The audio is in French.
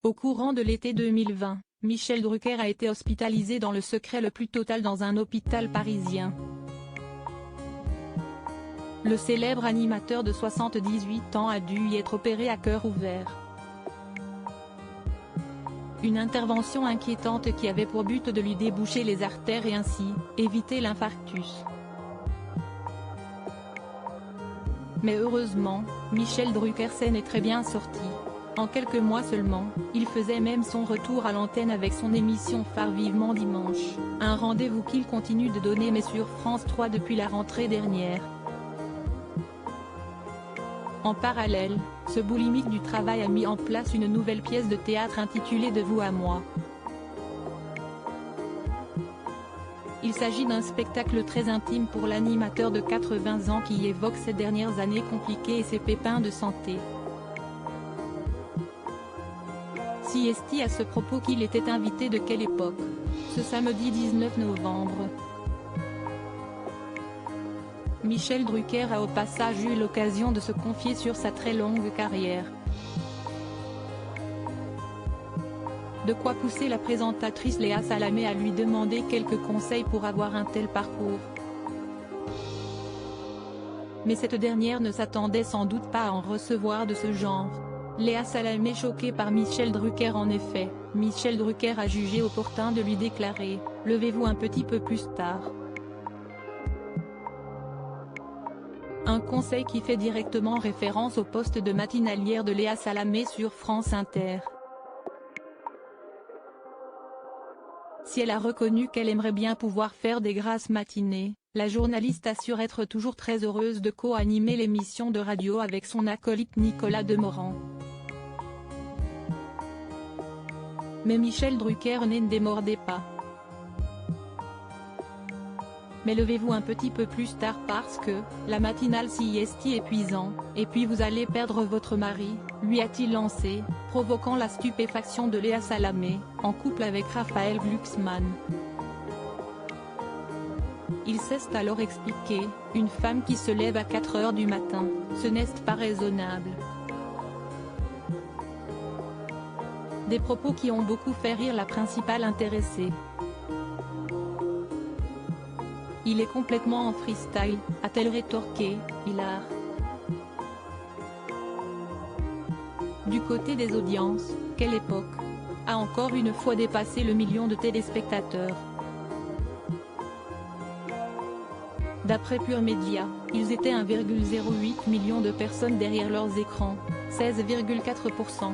Au courant de l'été 2020, Michel Drucker a été hospitalisé dans le secret le plus total dans un hôpital parisien. Le célèbre animateur de 78 ans a dû y être opéré à cœur ouvert. Une intervention inquiétante qui avait pour but de lui déboucher les artères et ainsi, éviter l'infarctus. Mais heureusement, Michel Drucker s'en est très bien sorti. En quelques mois seulement, il faisait même son retour à l'antenne avec son émission phare Vivement Dimanche, un rendez-vous qu'il continue de donner mais sur France 3 depuis la rentrée dernière. En parallèle, ce boulimique du travail a mis en place une nouvelle pièce de théâtre intitulée De vous à moi. Il s'agit d'un spectacle très intime pour l'animateur de 80 ans qui évoque ses dernières années compliquées et ses pépins de santé. CST à ce propos qu'il était invité de quelle époque? Ce samedi 19 novembre. Michel Drucker a au passage eu l'occasion de se confier sur sa très longue carrière. De quoi pousser la présentatrice Léa Salamé à lui demander quelques conseils pour avoir un tel parcours. Mais cette dernière ne s'attendait sans doute pas à en recevoir de ce genre. Léa Salamé choquée par Michel Drucker. En effet, Michel Drucker a jugé opportun de lui déclarer « Levez-vous un petit peu plus tard ». Un conseil qui fait directement référence au poste de matinalière de Léa Salamé sur France Inter. Si elle a reconnu qu'elle aimerait bien pouvoir faire des grasses matinées, la journaliste assure être toujours très heureuse de co-animer l'émission de radio avec son acolyte Nicolas Demorand. Mais Michel Drucker ne démordait pas. Mais levez-vous un petit peu plus tard parce que, la matinale CST épuisant, et puis vous allez perdre votre mari, lui a-t-il lancé, provoquant la stupéfaction de Léa Salamé, en couple avec Raphaël Glucksmann. Il s'est alors expliqué, une femme qui se lève à 4 heures du matin, ce n'est pas raisonnable. Des propos qui ont beaucoup fait rire la principale intéressée. Il est complètement en freestyle, a-t-elle rétorqué, hilar. Du côté des audiences, quelle époque a encore une fois dépassé le million de téléspectateurs. D'après Pure Média, ils étaient 1,08 million de personnes derrière leurs écrans, 16,4%.